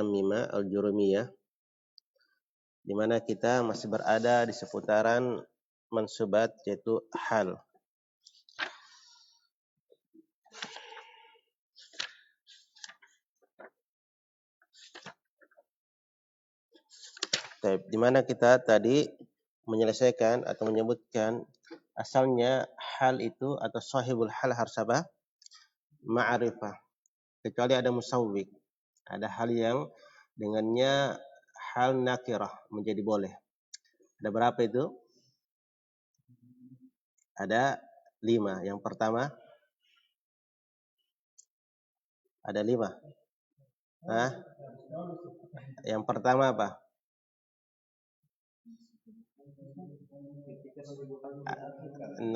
Mima al-Jurumiyah, di mana kita masih berada di seputaran mansubat yaitu hal. Di mana kita tadi menyelesaikan atau menyebutkan asalnya hal itu atau sahibul hal harus apa? Ma'rifah. Kecuali ada musawwik, ada hal yang dengannya hal nakirah menjadi boleh. Ada berapa itu? Ada 5. Yang pertama ada 5. Yang pertama apa? 6.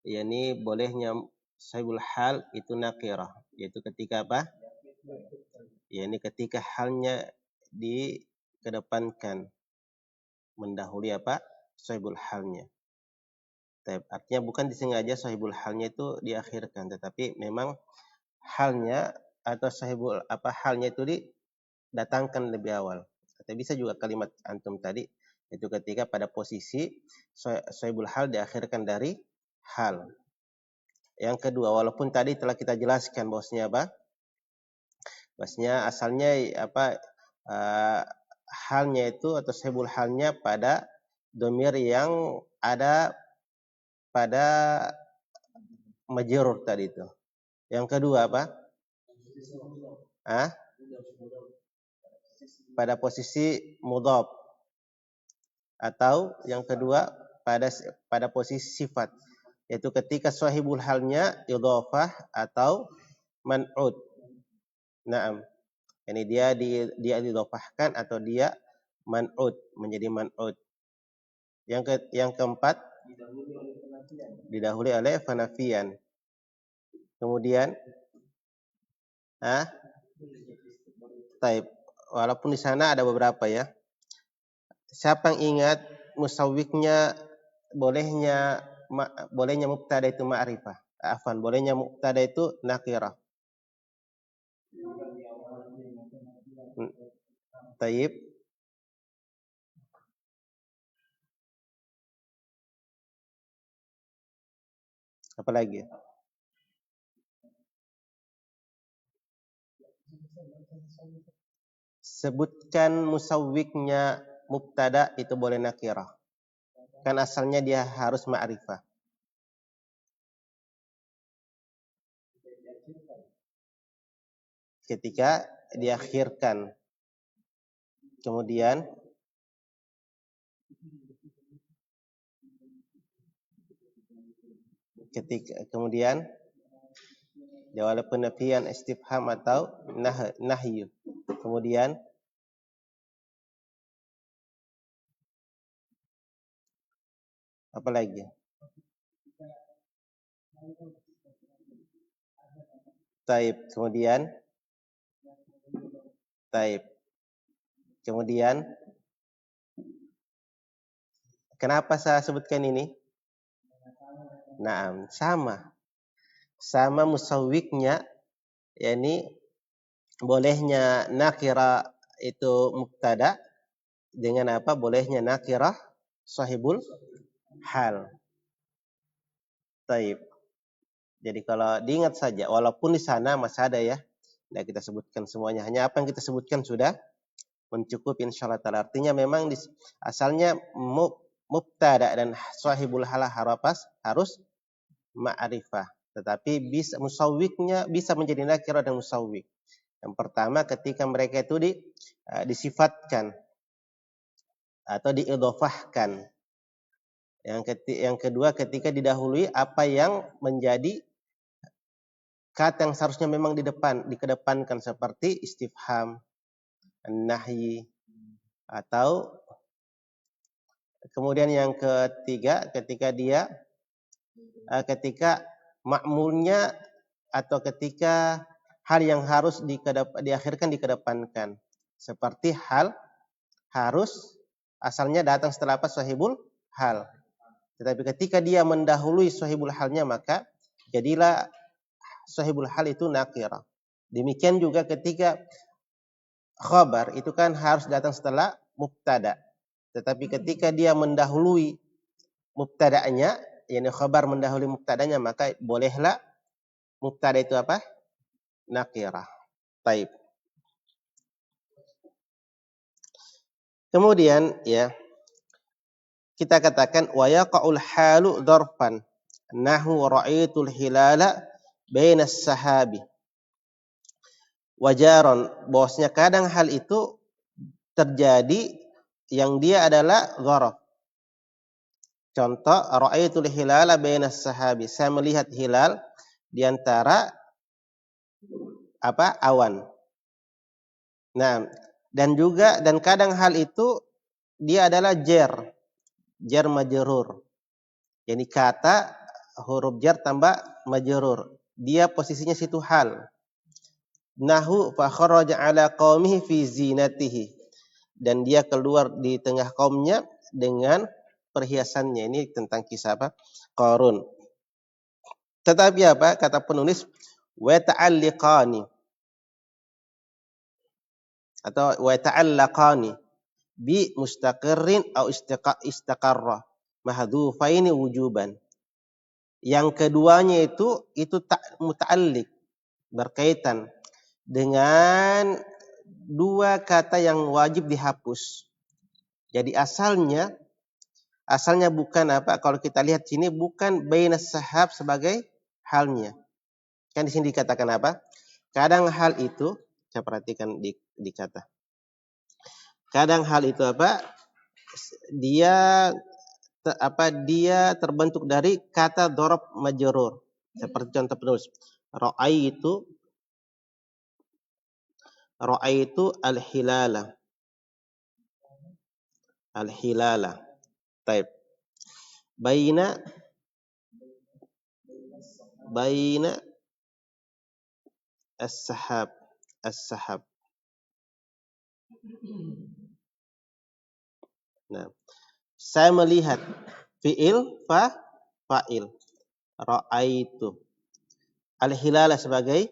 Yani bolehnya sahibul hal itu nakirah, yaitu ketika apa? Yani ketika halnya dikedepankan, mendahului apa? Sahibul halnya. Artinya bukan disengaja sahibul halnya itu diakhirkan, tetapi memang halnya atau sahibul halnya itu didatangkan lebih awal. Atau bisa juga kalimat antum tadi, itu ketika pada posisi sahibul hal diakhirkan dari hal. Yang kedua, walaupun tadi telah kita jelaskan bahwasanya apa? Bahwasanya asalnya halnya itu atau sahibul halnya pada dhamir yang ada pada majrur tadi itu. Yang kedua apa? Pada posisi mudhaf. Atau yang kedua pada posisi sifat, yaitu ketika sahibul halnya idhafah atau man'ud. Naam. Yani dia didhafahkan atau dia man'ud, menjadi man'ud. Yang keempat didahului oleh fanafian. Kemudian walaupun di sana ada beberapa ya. Siapa yang ingat musawwiknya bolehnya mubtada itu ma'rifah. Bolehnya mubtada itu nakirah. Taib. Apa lagi? Sebutkan musawwiknya mubtada itu boleh nakirah. Kan asalnya dia harus ma'rifah. Ketika diakhirkan. Kemudian walaupun nafian istifham atau nahyu. Kemudian apa lagi? Taib. Kemudian kenapa saya sebutkan ini? Naam, sama musawwiknya, yakni bolehnya nakirah itu mubtada dengan apa? Bolehnya nakirah sahibul hal. Taib. Jadi kalau diingat saja, walaupun di sana masih ada ya, nah kita sebutkan semuanya. Hanya apa yang kita sebutkan sudah mencukupi insyaallah taala. Artinya memang asalnya mubtada dan sahibul hal harus ma'rifah. Tetapi bisa musawwiknya bisa menjadi nakirah dan musawwik. Yang pertama ketika mereka itu disifatkan atau diidhofahkan. Yang kedua ketika didahului apa yang menjadi kata yang seharusnya memang dikedepankan seperti istifham, nahyi, atau kemudian yang ketiga ketika ma'mulnya atau ketika hal yang harus diakhirkan dikedepankan, seperti hal harus asalnya datang setelah apa? Sahibul hal. Tetapi ketika dia mendahului sahibul halnya maka jadilah sahibul hal itu nakirah. Demikian juga ketika khabar itu kan harus datang setelah mubtada. Tetapi ketika dia mendahului mubtada'nya, yakni khabar mendahului mubtada'nya, maka bolehlah mubtada itu apa? Nakirah. Taib. Kemudian ya kita katakan wa yaqa'ul halu dzarfan nahu ra'aitul hilala bainas sahabi. Wajaron, bahwasanya kadang hal itu terjadi yang dia adalah dzaraf. Contoh ra'aitul hilala bainas sahabi, saya melihat hilal di antara apa? Awan. Nah, dan kadang hal itu dia adalah jar majrur. Jadi kata huruf jar tambah majrur. Dia posisinya situ hal. Nahu fa kharaja ala qaumihi fi zinatihi. Dan dia keluar di tengah kaumnya dengan perhiasannya. Ini tentang kisah apa? Qarun. Tetapi apa? Kata penulis wa ta'alliqani atau wa ta'allaqani bi mustaqirrin au istaqarra mahdhufaini wujuban. Yang keduanya itu muta'alliq, berkaitan dengan dua kata yang wajib dihapus. Jadi asalnya bukan apa? Kalau kita lihat sini bukan bainas sahab sebagai halnya. Kan di sini dikatakan apa? Kadang hal itu, saya perhatikan di kata. Kadang hal itu apa? Dia terbentuk dari kata dzaraf majrur. Seperti contoh penulis. Ra'aitu al-hilala. Al-hilala. Taib. Baina as-sahab. As-sahab. Nah, saya melihat fi'il fa'il. Ra'aitu. Al-hilala sebagai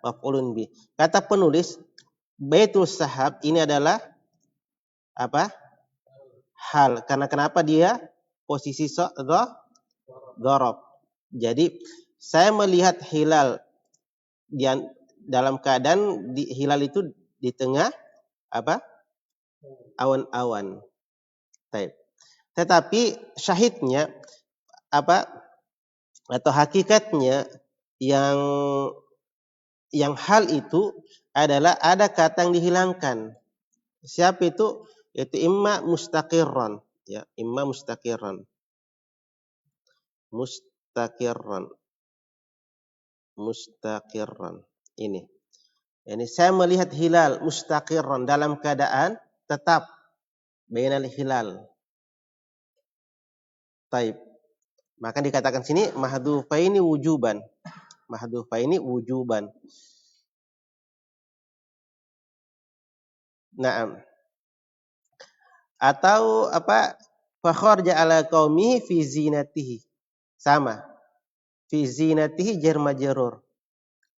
maf'ulun bi. Kata penulis baitul sahab ini adalah apa? Hal. Karena kenapa dia posisi dzaraf. Jadi saya melihat hilal dalam keadaan hilal itu di tengah apa? Awan-awan. Tetapi syahidnya apa? Atau hakikatnya yang hal itu adalah ada kata yang dihilangkan. Siapa itu? Yaitu imma mustaqirran, ya, imma mustaqirran. Mustaqirran. Ini saya melihat hilal mustaqirran dalam keadaan tetap bainal hilal. Taib. Maka dikatakan sini mahdhufaini wujuban. Mahdhufaini wujuban. Naam. Atau apa? Fa kharaja ala qaumihi fi zinatihi. Sama. Fi zinatihi jar majrur.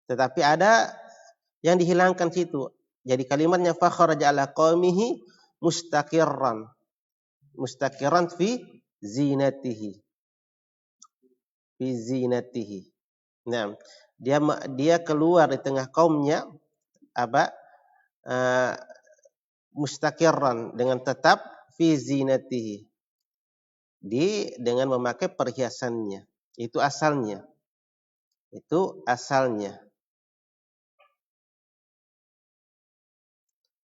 Tetapi ada yang dihilangkan situ. Jadi kalimatnya fa kharaja ala qaumihi mustaqirran. Mustaqirran fi zinatihi. Fi zinatihi. Nah, dia keluar di tengah kaumnya apa? Mustaqirran dengan tetap fi zinatihi. Dengan memakai perhiasannya. Itu asalnya.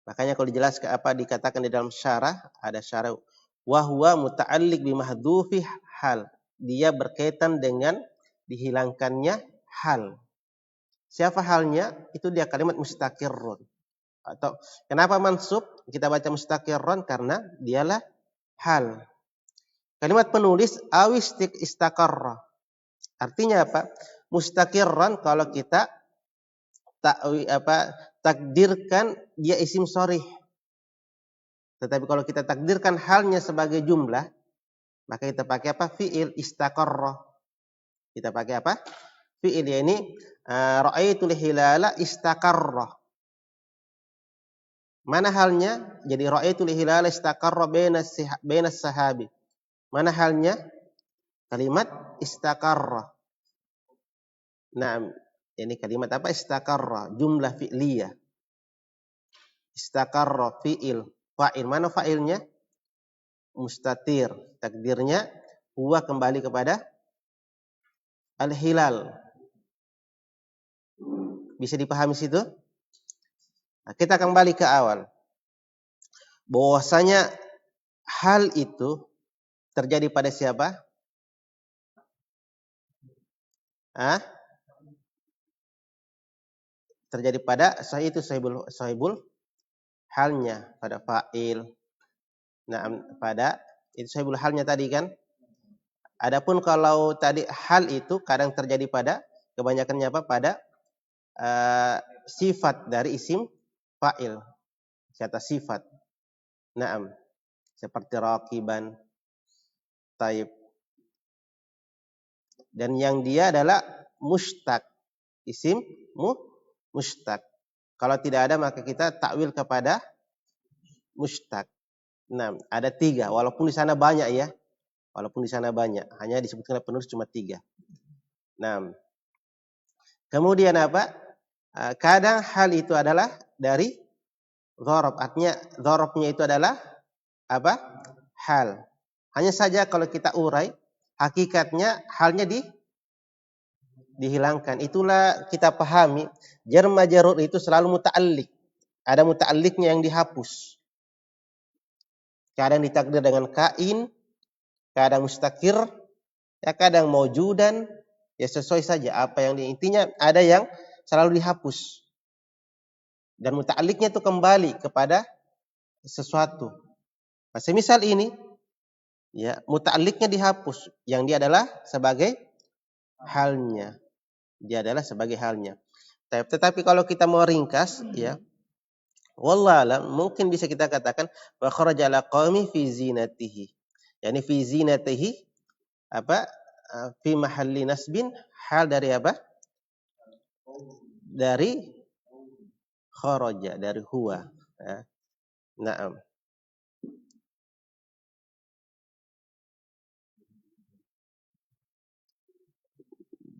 Makanya kalau dijelaskan apa dikatakan di dalam syarah, ada syarah wa huwa muta'alliq bi mahdhufi hal. Dia berkaitan dengan dihilangkannya hal. Siapa halnya? Itu dia kalimat mustaqirrun. Atau kenapa mansub? Kita baca mustaqirrun karena dialah hal. Kalimat penulis awis istaqarra. Artinya apa? Mustaqirran kalau kita takdirkan dia isim sharih. Tetapi kalau kita takdirkan halnya sebagai jumlah, maka kita pakai apa? Fi'il istaqarra. Kita pakai apa? Fi'il, ya ini Ra'aitul hilala istaqarra. Mana halnya? Jadi ra'aitul hilala istaqarra bainas sahabi. Mana halnya? Kalimat istaqarra. Nah, ini kalimat apa? Istaqarra, jumlah fi'liyah. Istaqarra fi'il, fa'il. Mana fa'ilnya? Mustatir. Takdirnya huwa kembali kepada al-hilal. Bisa dipahami situ? Nah, kita kembali ke awal. Bahwasanya hal itu terjadi pada siapa? Terjadi pada sahibul halnya, pada fa'il. Nah, pada itu sahibul halnya tadi kan. Adapun kalau tadi hal itu kadang terjadi pada kebanyakannya apa? Pada sifat dari isim fa'il. Kata sifat. Naam. Seperti raqiban, taib. Dan yang dia adalah mustaq. Isim mustaq. Kalau tidak ada maka kita takwil kepada mustaq. Nah, ada 3. Walaupun di sana banyak ya. Walaupun di sana banyak. Hanya disebutkan penulis cuma 3. Nah, kemudian apa? Kadang hal itu adalah dari dzarab. Artinya dzarabnya itu adalah apa? Hal. Hanya saja kalau kita urai, hakikatnya halnya dihilangkan. Itulah kita pahami jar majrur itu selalu muta'alliq. Ada muta'alliqnya yang dihapus. Kadang ditakdir dengan kain, kadang mustakir, ya kadang maujudan, ya sesuai saja apa yang intinya ada yang selalu dihapus. Dan muta'alliqnya itu kembali kepada sesuatu. Nah, semisal ini, ya muta'alliqnya dihapus, yang dia adalah sebagai halnya. Dia adalah sebagai halnya. Tetapi kalau kita mau ringkas, ya, wallahualam mungkin bisa kita katakan wa kharaja ala qaumi fi zinatihi. Yani fi zinatihi apa? Fi mahalli nasbin, hal dari apa? Dari kharaja, dari huwa. Ya. Naam.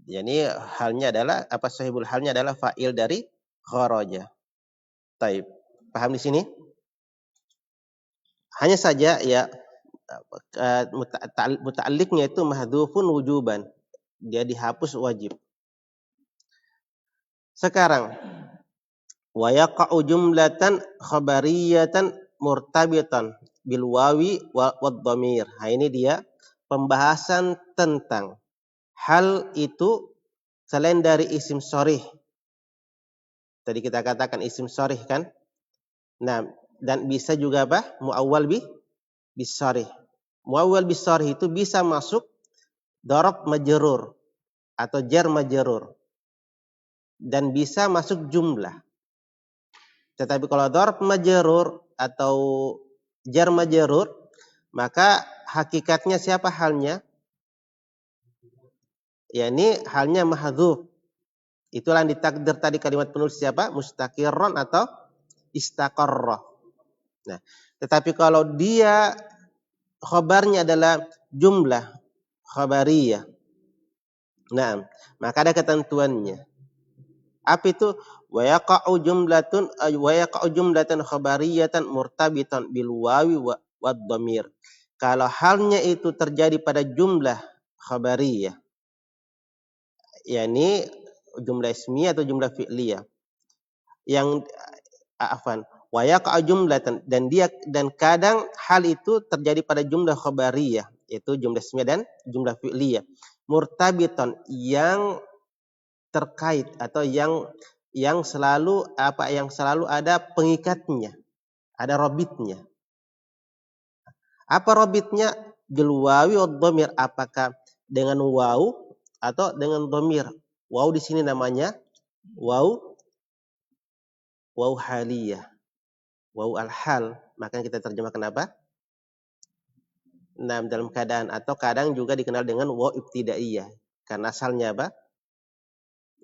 Yani halnya adalah apa? Sahibul halnya adalah fa'il dari kharaja. Taib. Paham di sini? Hanya saja ya muta'alliqnya itu mahdhufun wujuban. Dia dihapus wajib. Sekarang wa yaqa'u jumlatan khabariyatan murtabitan bil wawi wad dhamir. Nah, ini dia pembahasan tentang hal itu selain dari isim sharih. Tadi kita katakan isim sharih kan? Nah, dan bisa juga apa? Muawwal bisharih. Muawwal bisharih itu bisa masuk darab majrur atau jar majrur. Dan bisa masuk jumlah. Tetapi kalau darab majrur atau jar majrur, maka hakikatnya siapa halnya? Ya ini halnya mahdhuf. Itulah yang ditakdir tadi kalimat penulis siapa? Mustaqirron atau istaqarra. Nah, tetapi kalau dia khabarnya adalah jumlah khabariyah. Nah, maka ada ketentuannya. Apa itu? Wa yaqa'u jumlatan khabariyatan murtabitan bil wawi wad dhamir. Kalau halnya itu terjadi pada jumlah khabariyah, yakni jumlah ismiyah atau jumlah fi'liyah. Yang wa yaqa'u jumlatan, dan kadang hal itu terjadi pada jumlah khabariyah, yaitu jumlah ismiyah dan jumlah fi'liyah. Murtabitan, yang terkait atau yang selalu ada pengikatnya, ada robitnya. Apa robitnya? Bil wawi wad dhamir, apakah dengan waw atau dengan dhamir. Waw di sini namanya waw haliyah, waw al-hal, maka kita terjemahkan apa? Nah, dalam keadaan, atau kadang juga dikenal dengan waw ibtidaiyah, karena asalnya apa?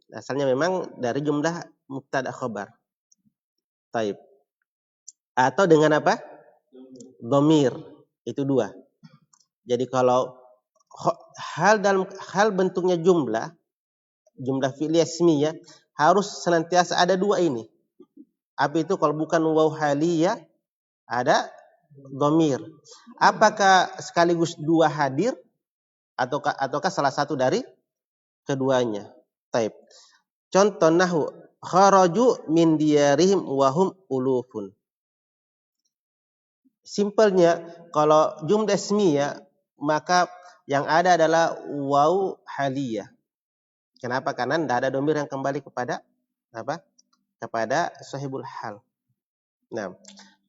Asalnya memang dari jumlah mubtada khobar. Taib. Atau dengan apa? Domir. Itu dua. Jadi kalau hal bentuknya jumlah fi'liyah ismiyah harus senantiasa ada dua ini. Apa itu kalau bukan waw haliyah ada domir. Apakah sekaligus dua hadir ataukah salah satu dari keduanya? Taib. Contoh nahu kharaju min diyarihim wahum ulufun. Simpelnya kalau jumlah ismiyah maka yang ada adalah waw haliyah. Kenapa? Karena tidak ada domir yang kembali kepada apa? Kepada sahibul hal. Nah,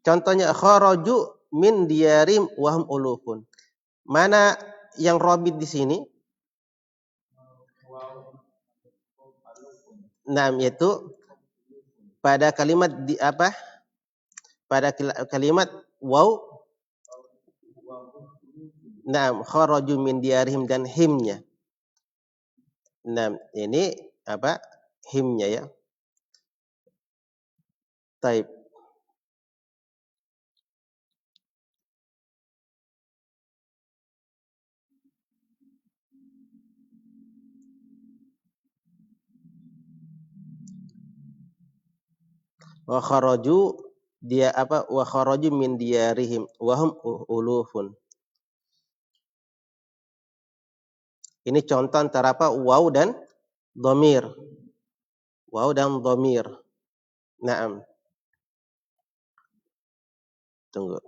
contohnya kharaju min diyarim wahum ulufun. Mana yang robit di sini? Nah, yaitu pada kalimat di apa? Pada kalimat waw. Nah, kharaju min diyarihim dan himnya. Nah, ini apa? Himnya ya. Taib. Wa kharaju dia apa? Wa kharaju min diyarihim wa hum ulufun. Ini contoh antara apa? Waw dan dhamir. Waw dan dhamir. Naam. Tunggu.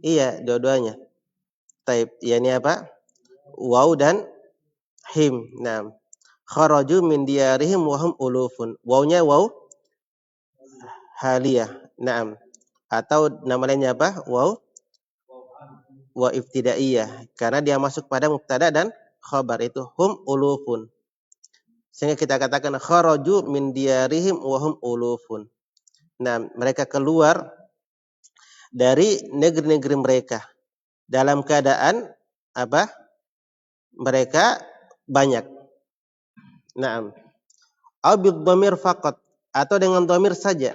Iya, dua-duanya. Taib. Yani apa? Waw dan him. Naam. Kharaju min diyarihim wa hum ulufun. Wawnya waw haliyah. Naam. Atau nama lainnya apa? Waw ibtidaiyah. Karena dia masuk pada mubtada dan khabar itu hum ulufun. Sehingga kita katakan kharaju min diyarihim wa hum ulufun. Nah, mereka keluar dari negeri-negeri mereka dalam keadaan apa? Mereka banyak. Naam. Au bid dhamir faqat atau dengan dhamir saja.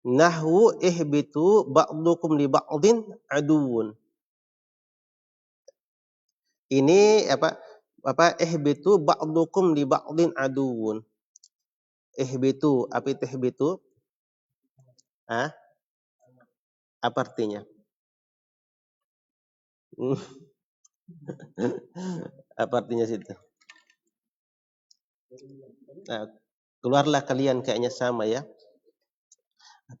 Nahwu ihbitu ba'dukum li ba'din aduwwun. Ini apa ihbitu ba'dukum li ba'din aduwwun. Ihbitu, apa itu ihbitu? Apa artinya? Apa artinya situ? Nah, keluarlah kalian kayaknya sama ya.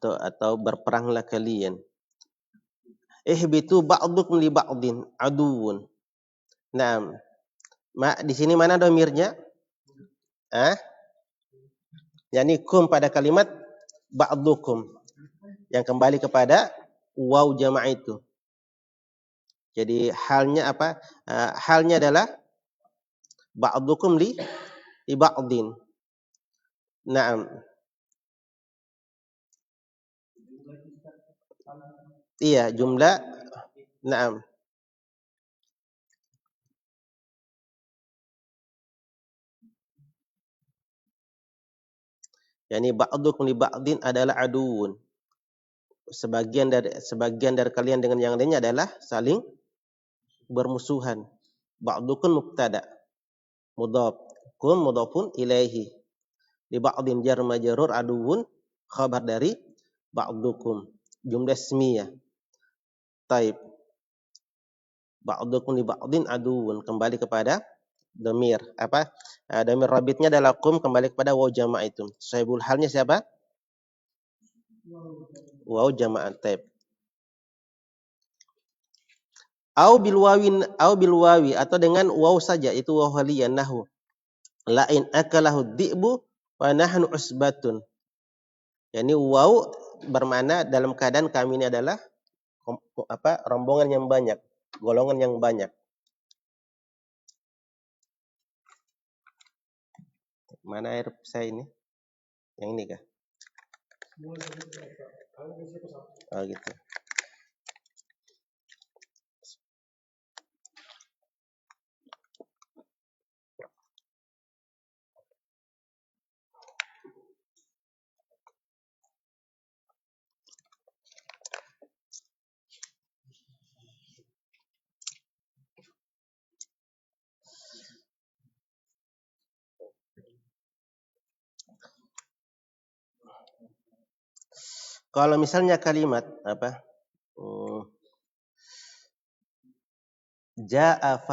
Atau berperanglah kalian. Ihbitu ba'dukum li ba'din aduwwun. Nah, di sini mana domirnya? Yani kum pada kalimat ba'dukum yang kembali kepada waw jama' itu. Jadi halnya apa? Halnya adalah ba'dukum li ba'din. Naam. Iya, jumlah. Naam. Yani ba'dukum li ba'din adalah aduun. Sebagian dari kalian dengan yang lainnya adalah saling bermusuhan. Ba'dukum mubtada. Mudhaf. Kum mudhafun ilaihi. Li ba'din jar majrur aduun khabar dari ba'dukum. Jumlah ismiyah. Taib. Ba'dukum li ba'din aduun kembali kepada dhamir. Apa? Dhamir rabitnya adalah kum, kembali kepada waw jama' itu. Sahibul halnya siapa? Waw jama'. Taib. Au bil wawi, atau dengan waw saja, itu waw haliyah nahu. La'in akalahu di'bu wa nahnu usbatun. Yani waw bermakna dalam keadaan kami ini adalah rombongan yang banyak, golongan yang banyak. Mana air saya ini? Yang ini kah? Oh gitu. Kalau misalnya kalimat apa? Ja'at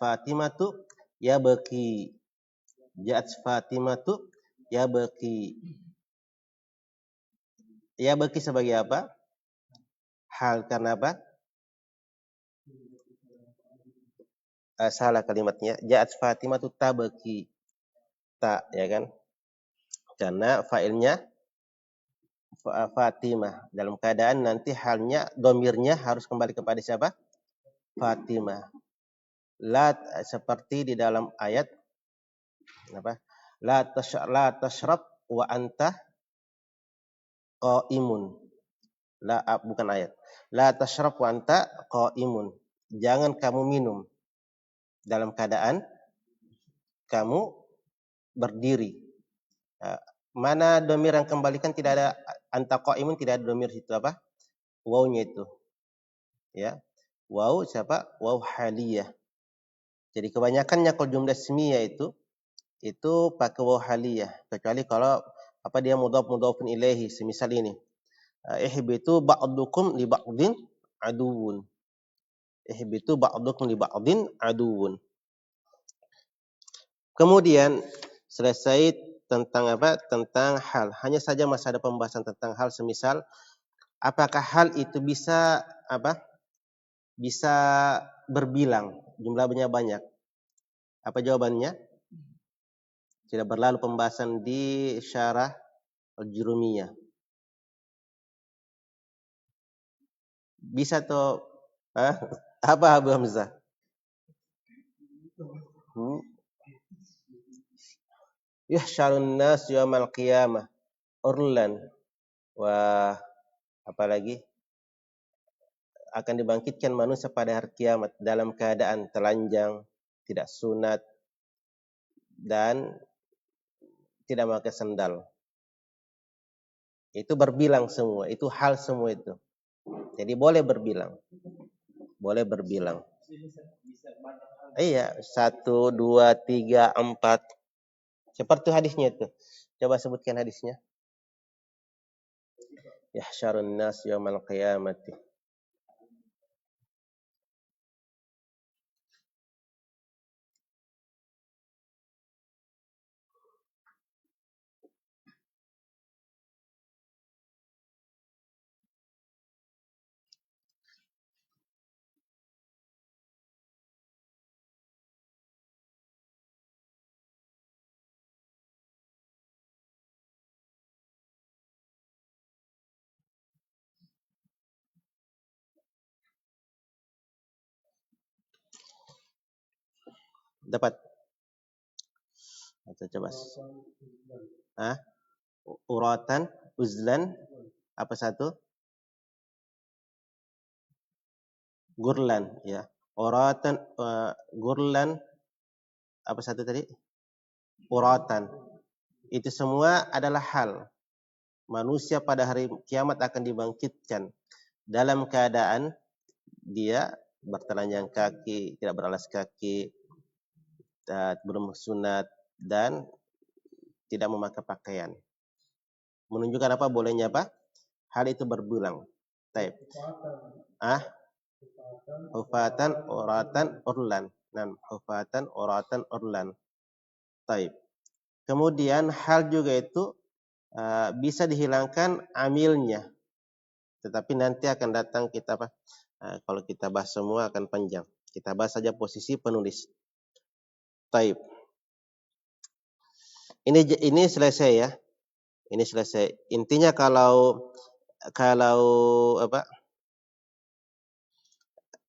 Fatimatu yabki. Ja'at Fatimatu yabki. Yabki sebagai apa? Hal, karena apa? Salah kalimatnya. Ja'at Fatimatu tabki. Ta, ya kan? Karena fa'ilnya Fatimah. Dalam keadaan nanti halnya, domirnya harus kembali kepada siapa? Fatimah. La, seperti di dalam ayat apa? La tashrab wa anta qaimun. La, bukan ayat. La tashrab wa anta qaimun. Jangan kamu minum dalam keadaan kamu berdiri. Mana domir yang kembalikan? Tidak ada anta qaimun, tidak ada domir situ apa? Wawnya itu. Ya. Waw siapa? Waw haliyah. Jadi kebanyakannya kalau jumlah ismiyah itu pakai waw haliyah, kecuali kalau apa dia mudhafun ilaihi, semisal ini. Ihbitu ba'dukum li ba'din aduwwun. Ihbitu ba'dukum li ba'din aduwwun. Kemudian selesai tentang apa? Tentang hal. Hanya saja masih ada pembahasan tentang hal, semisal apakah hal itu bisa apa? Bisa berbilang, jumlahnya banyak. Apa jawabannya? Tidak berlalu pembahasan di syarah al-Jurumiyah. Bisa tuh, apa Abu Hamzah? Yahsyarun nas yaumal qiyamah urlan, wah apalagi akan dibangkitkan manusia pada hari kiamat dalam keadaan telanjang, tidak sunat, dan tidak pakai sandal. Itu berbilang semua, itu hal semua itu. Jadi boleh berbilang. Boleh berbilang. Iya, 1, 2, 3, 4. Seperti hadisnya itu. Coba sebutkan hadisnya. Yahsyarun nas yaumal qiyamati. Dapat? Atau coba. Uratan, uzlan, apa satu? Gurlan, ya. Uratan, gurlan, apa satu tadi? Uratan. Itu semua adalah hal. Manusia pada hari kiamat akan dibangkitkan dalam keadaan dia bertelanjang kaki, tidak beralas kaki, belum sunat, dan tidak memakai pakaian. Menunjukkan apa? Bolehnya apa? Hal itu berbilang. Taib. Ufatan, uratan, urlan. Nan hufatan, uratan, urlan. Taib. Kemudian hal juga itu bisa dihilangkan amilnya. Tetapi nanti akan datang kita kalau kita bahas semua akan panjang. Kita bahas saja posisi penulis. Taib. Ini selesai ya. Ini selesai. Intinya kalau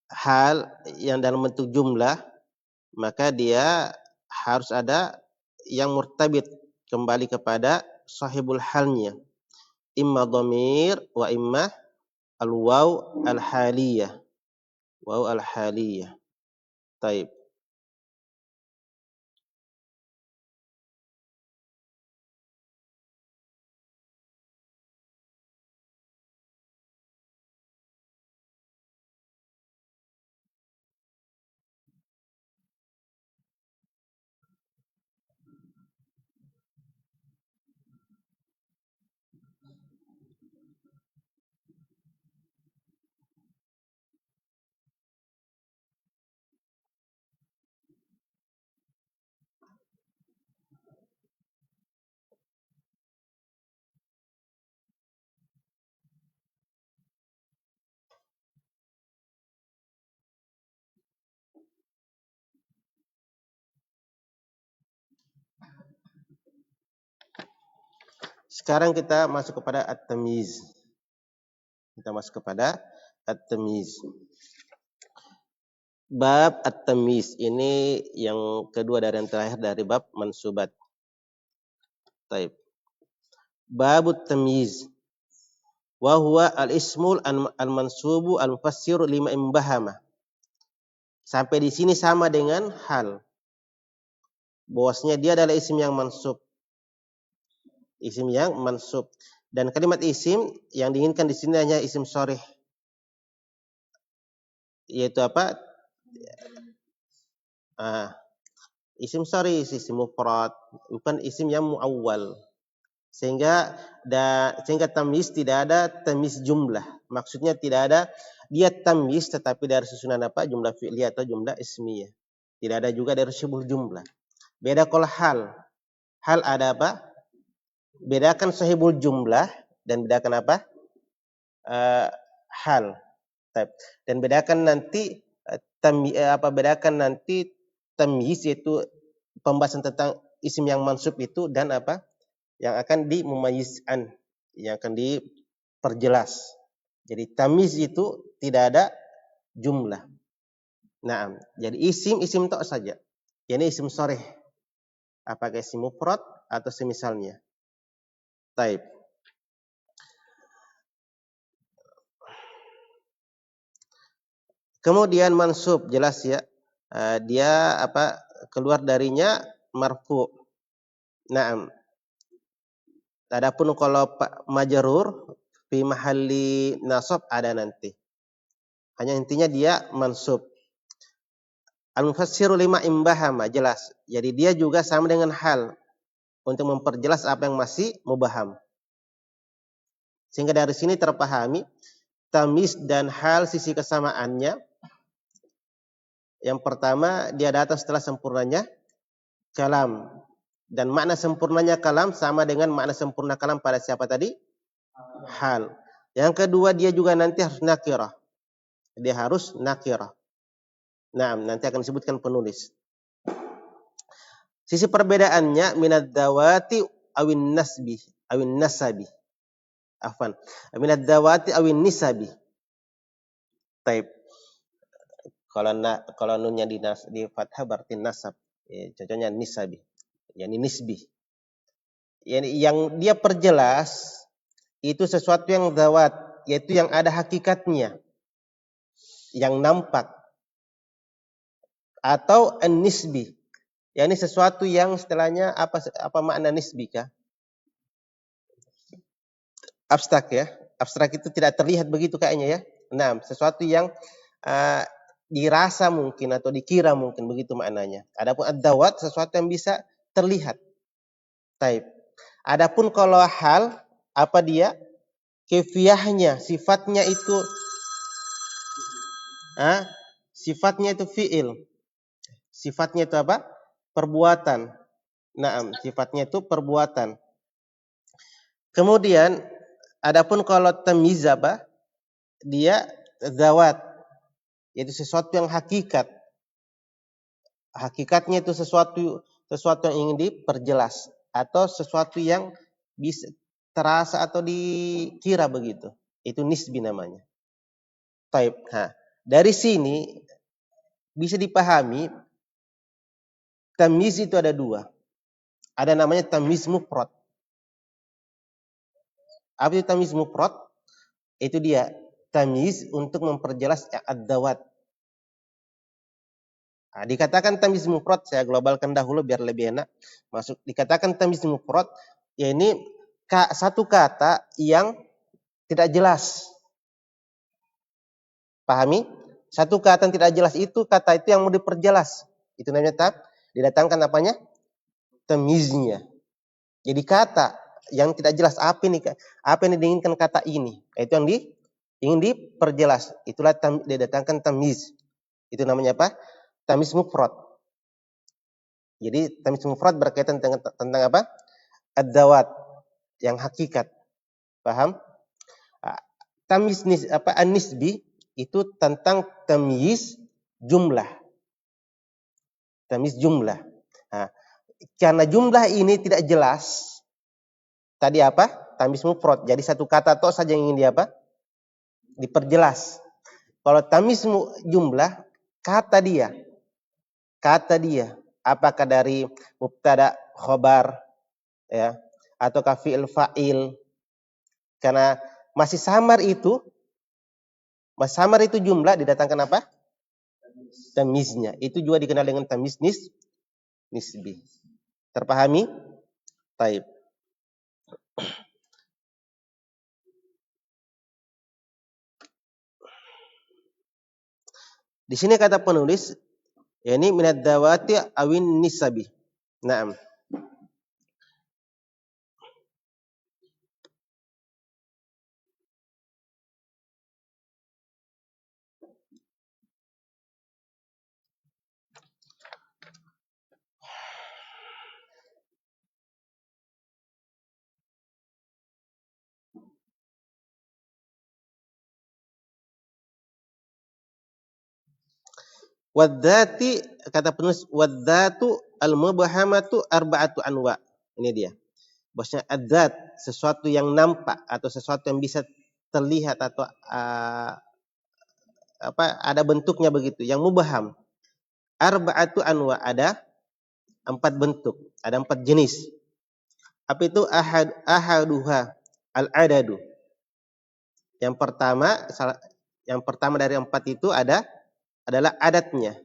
hal yang dalam bentuk jumlah, maka dia harus ada yang murtabit kembali kepada sahibul halnya. Imma dhamir wa imma al-waw al-haliyah. Waw al-haliyah. Taib. Sekarang kita masuk kepada at-tamyiz. Kita masuk kepada at-tamyiz. Bab at-tamyiz ini yang kedua dari yang terakhir dari bab mansubat. Taib. Bab at-tamyiz. Wa huwa al-ismul al-mansubu al-mufassiru lima imbahama. Sampai di sini sama dengan hal. Bahwasanya dia adalah isim yang mansub. Isim yang mansub. Dan kalimat isim yang diinginkan di sini hanya isim sharih. Yaitu apa? Isim sharih, isim mufrad, bukan isim yang muawwal. Sehingga tamyiz tidak ada tamyiz jumlah. Maksudnya tidak ada dia tamyiz tetapi dari susunan apa? Jumlah fi'liyah atau jumlah ismiyah. Tidak ada juga dari syubul jumlah. Beda kalau hal. Hal ada apa? Bedakan sahibul jumlah dan bedakan apa? Hal. Dan bedakan nanti bedakan nanti tamyiz yaitu pembahasan tentang isim yang mansub itu dan apa? Yang akan dimumayyizkan, yang akan diperjelas. Jadi tamyiz itu tidak ada jumlah. Nah, jadi isim tok saja. Ini isim sharih. Apakah isim mufrad atau semisalnya. Taib. Kemudian mansub jelas ya. Dia keluar darinya marfu. Naam. Adapun kalau majrur fi mahalli nasab ada nanti. Hanya intinya dia mansub. Al-mufassiru lima imbahama jelas. Jadi dia juga sama dengan hal untuk memperjelas apa yang masih mubaham. Sehingga dari sini terpahami tamyiz dan hal sisi kesamaannya. Yang pertama dia datang setelah sempurnanya kalam. Dan makna sempurnanya kalam sama dengan makna sempurna kalam pada siapa tadi? Hal. Yang kedua dia juga nanti harus nakirah. Dia harus nakirah. Nah, nanti akan disebutkan penulis. Sisi perbedaannya minad dawati awin nasabi. Afwan. Minad dawati awin nisabi. Taib. Kalau nunnya di fathah berarti nasab. Contohnya nisabi. Yani nisbi. Yang dia perjelas itu sesuatu yang dawat, yaitu yang ada hakikatnya, yang nampak. Atau an-nisbi. Ini sesuatu yang setelahnya apa makna nisbi kah? Abstrak ya. Abstrak itu tidak terlihat begitu kayaknya ya. Nah, sesuatu yang dirasa mungkin atau dikira mungkin begitu maknanya. Adapun ad-dawat sesuatu yang bisa terlihat. Taib. Adapun kalau hal apa dia? Kefiyahnya, sifatnya itu sifatnya itu fi'il. Sifatnya itu apa? Perbuatan. Naam, sifatnya itu perbuatan. Kemudian adapun kalau tamyiz apa? Dia zawat, yaitu sesuatu yang hakikat. Hakikatnya itu sesuatu yang ingin diperjelas atau sesuatu yang bisa terasa atau dikira begitu. Itu nisbi namanya. Taib. Nah, dari sini bisa dipahami tamyiz itu ada dua. Ada namanya tamyiz mufrad. Apa itu tamyiz mufrad? Itu dia tamyiz untuk memperjelas ad-dawat. Nah, dikatakan tamyiz mufrad, saya globalkan dahulu biar lebih enak. Dikatakan tamyiz mufrad, ya ini satu kata yang tidak jelas. Pahami? Satu kata yang tidak jelas itu kata itu yang mau diperjelas. Itu namanya didatangkan apanya? Tamyiznya. Jadi kata yang tidak jelas apa yang diinginkan kata ini. Itu yang ingin diperjelas. Itulah didatangkan tamyiz. Itu namanya apa? Tamyiz mufrad. Jadi tamyiz mufrad berkaitan tentang apa? Ad-dawat, yang hakikat. Paham? Tamyiz an-nisbi itu tentang tamyiz jumlah. Tamyiz jumlah. Nah, karena jumlah ini tidak jelas, tadi apa? Tamyiz mufrad. Jadi satu kata tok saja yang ingin diperjelas. Kalau tamyiz jumlah, kata dia, apakah dari mubtada, khobar, ya, atau fi'il fa'il. Karena masih samar itu jumlah didatangkan apa? Tamyiznya. Itu juga dikenal dengan tamyiz nisbi. Terpahami? Taib. Di sini kata penulis, yakni minad dawati awin nisabi. Naam. Wadzati, kata penulis, wadzatu al-mubhamatu arba'atu anwa. Ini dia. Bosnya adzat, sesuatu yang nampak atau sesuatu yang bisa terlihat atau ada bentuknya begitu, yang mubham. Arba'atu anwa, ada 4 bentuk, ada 4 jenis. Apa itu? Ahaduha al-adadu. Yang pertama dari 4 itu adalah adatnya.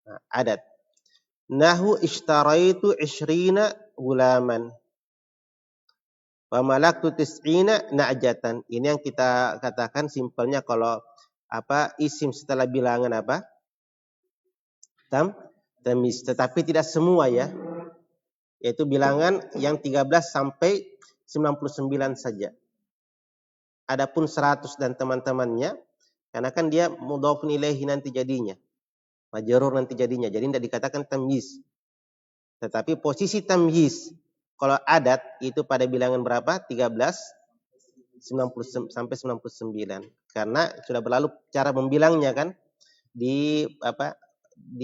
Nah, adat. Nahu ishtaraitu 20 gulaman wa malaktu 90 na'jatan. Ini yang kita katakan simpelnya kalau isim setelah bilangan tamyiz, tetapi tidak semua ya. Yaitu bilangan yang 13 sampai 99 saja. Adapun 100 dan teman-temannya, karena kan dia mudhofun ilaihi nanti jadinya. Majrur nanti jadinya. Jadi tidak dikatakan tamyiz. Tetapi posisi tamyiz kalau adat itu pada bilangan berapa? 13 90 sampai 99. Karena sudah berlalu cara membilangnya kan di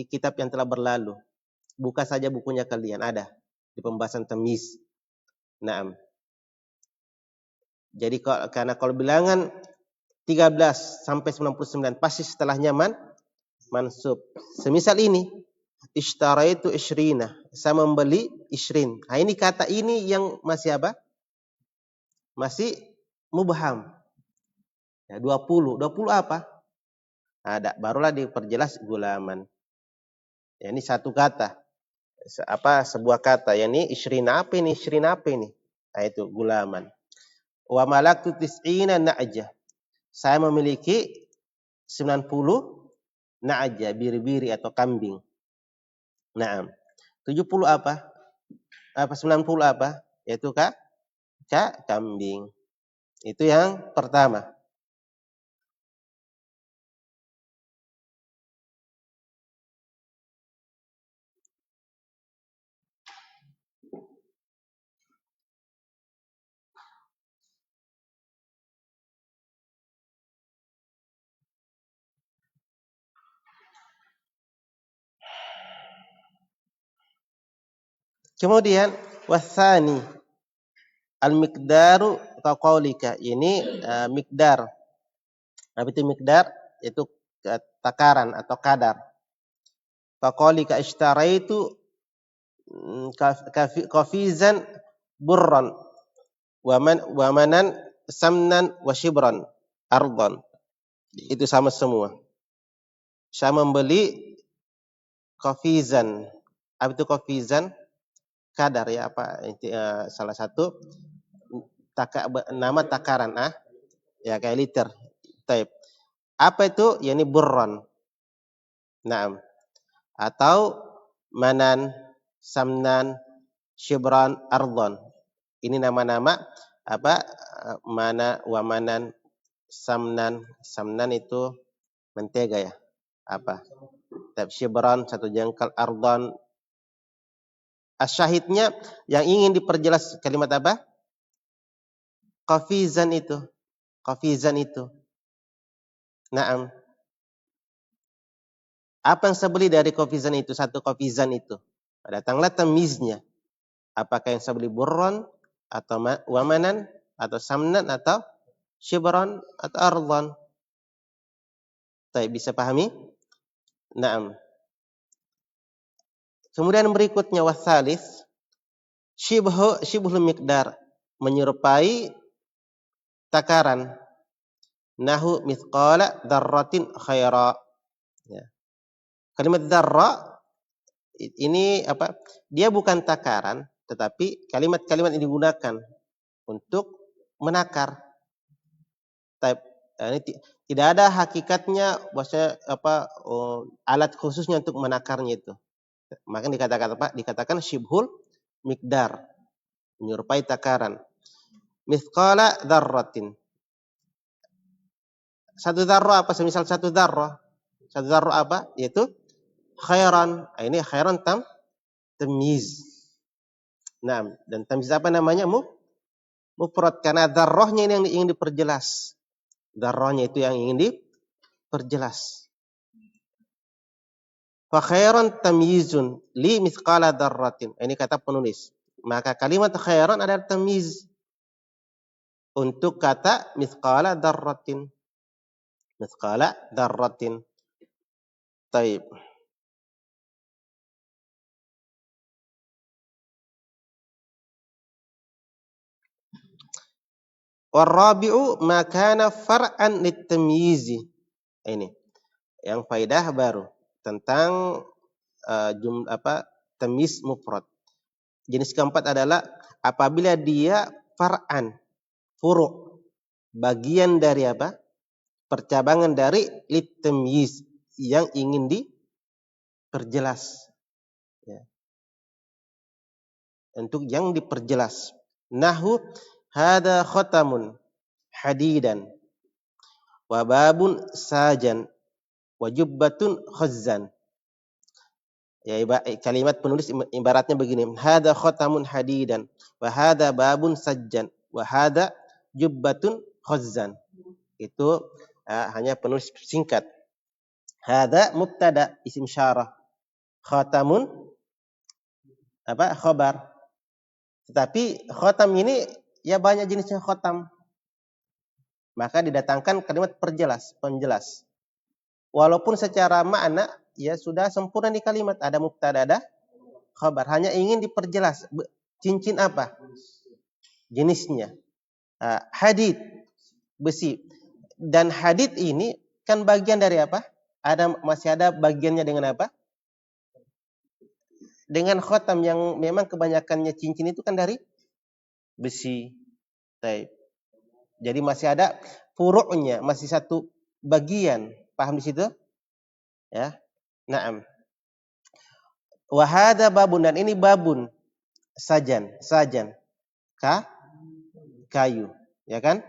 kitab yang telah berlalu. Buka saja bukunya kalian, ada di pembahasan tamyiz. Naam. Jadi karena kalau bilangan 13 sampai 99 pasti setelahnya mansub. Semisal ini, ishtaraitu 20. Saya membeli 20. Nah, ini kata ini yang masih masih mubham. Ya, 20. 20 apa? Ada, barulah diperjelas gulaman. Ya, ini satu kata. Sebuah kata. Ya, ini 20 apa ini? 20 apa ini? Nah, itu gulaman. Wa malaktu 90 na'jah. Saya memiliki 90 na'jah, biri-biri atau kambing. Naam. 70 apa? 90 apa? Yaitu kambing. Itu yang pertama. Kemudian wasani al-miqdaru kaqaulika, ini miqdar. Apa itu miqdar? Itu takaran atau kadar. Kaqaulika ishtaraitu kafizan burran wa manan samnan wa shibran ardan. Itu sama semua. Saya membeli kafizan. Apa itu kafizan? Kadar ya, apa salah satu nama takaran ya kayak liter. Taib. Apa itu? Yani burran. Naam. Atau manan, samnan, shibran, ardon. Ini nama-nama apa? Mana, wa manan, samnan. Samnan itu mentega ya. Apa? Taib, shibran satu jengkal, ardon. Asyahidnya yang ingin diperjelas kalimat apa? Qafizan itu. Qafizan itu. Naam. Apa yang saya beli dari qafizan itu? Satu qafizan itu. Datanglah tamyiznya. Apakah yang saya beli burron atau wamanan atau samnan atau shibran atau ardhan. Baik, bisa pahami? Naam. Kemudian berikutnya wasalis syibhul miqdar, menyerupai takaran. Nahu mithqala dzarratin khaira. Ya. Kalimat dzarra ini apa? Dia bukan takaran, tetapi kalimat-kalimat yang digunakan untuk menakar. Ini tidak ada hakikatnya bahwasanya alat khususnya untuk menakarnya itu. Maka dikatakan apa? Dikatakan syibhul miqdar, menyerupai takaran. Mithqala dzarratin. Satu dzarrah apa? Semisal satu dzarrah. Satu dzarrah apa? Yaitu khairan. Ini khairan tamyiz. Nah, dan tamyiz apa namanya? Mufrad, karena dzarrahnya ini yang ingin diperjelas. Dzarrahnya itu yang ingin diperjelas. Fa khairan tamyizun li mithqala dzarratin. Ini kata penulis. Maka kalimat khairan adalah tamyiz untuk kata mithqala dzarratin. Mithqala dzarratin. Taib. Warabi'u ma kana far'an litamyizi. Ini yang faidah baru tentang tamyiz mufrad. Jenis keempat adalah apabila dia far'an, furu', bagian dari apa? Percabangan dari litamyiz yang ingin diperjelas. Ya. Untuk yang diperjelas. Nahu hada khatamun hadidan wa babun sajan wa jubbatun khazzan. Ya, kalimat penulis ibaratnya begini. Hada khatamun hadidan wa hada babun sajjan wa hada jubbatun khazzan. Itu hanya penulis singkat. Hada mubtada isim syarah. Khatamun apa? Khabar. Tetapi khatam ini ya banyak jenisnya khatam. Maka didatangkan kalimat penjelas. Walaupun secara makna ya sudah sempurna di kalimat, ada mubtada, ada khabar, hanya ingin diperjelas cincin apa? Jenisnya. Hadid, besi. Dan hadid ini kan bagian dari apa? Masih ada bagiannya dengan apa? Dengan khatam yang memang kebanyakannya cincin itu kan dari besi. Taib. Jadi masih ada furu'nya, masih satu bagian. Paham di situ? Ya. Naam. Wa hadza babun, dan ini babun. Sajan. Kayu, ya kan?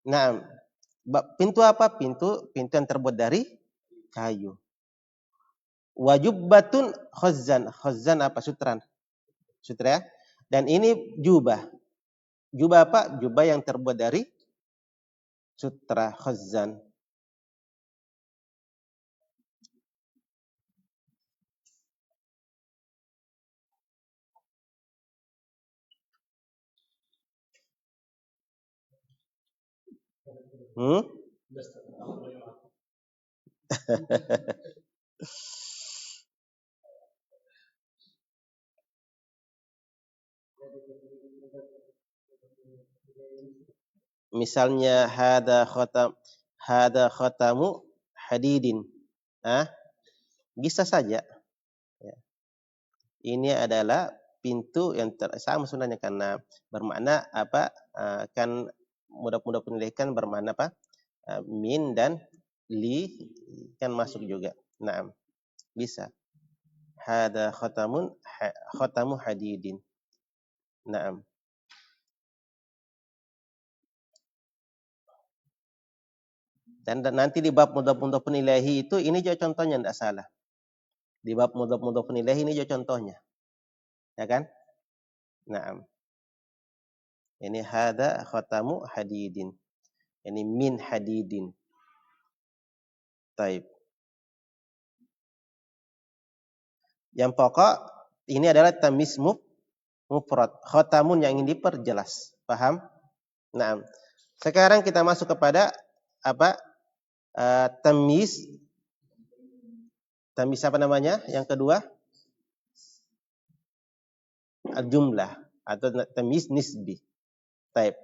Naam. Pintu apa? Pintu yang terbuat dari kayu. Wajubbatun khazzan. Khazzan apa? Sutra ya. Dan ini jubah. Jubah apa? Jubah yang terbuat dari sutra, khazzan. Hmm? Misalnya hada khatamu hadidin. Ah, bisa saja. Ya. Ini adalah pintu yang sama sebenarnya karena bermakna apa? Kan mudah-mudah penilaikan bermakna apa? Min dan li kan masuk juga. Nah, bisa. Hada khatamu hadidin. Nah, dan nanti di bab mudhaf ilaihi itu ini juga contohnya tidak salah. Di bab mudhaf ilaihi ini juga contohnya. Ya kan? Nah, ini hada khatamu hadidin. Ini min hadidin. Taib. Yang pokok ini adalah tamis mufrad. Khatamun yang ingin diperjelas. Paham? Nah, sekarang kita masuk kepada apa? Tamis apa namanya? Yang kedua, al-jumlah atau tamis nisbi. Taib.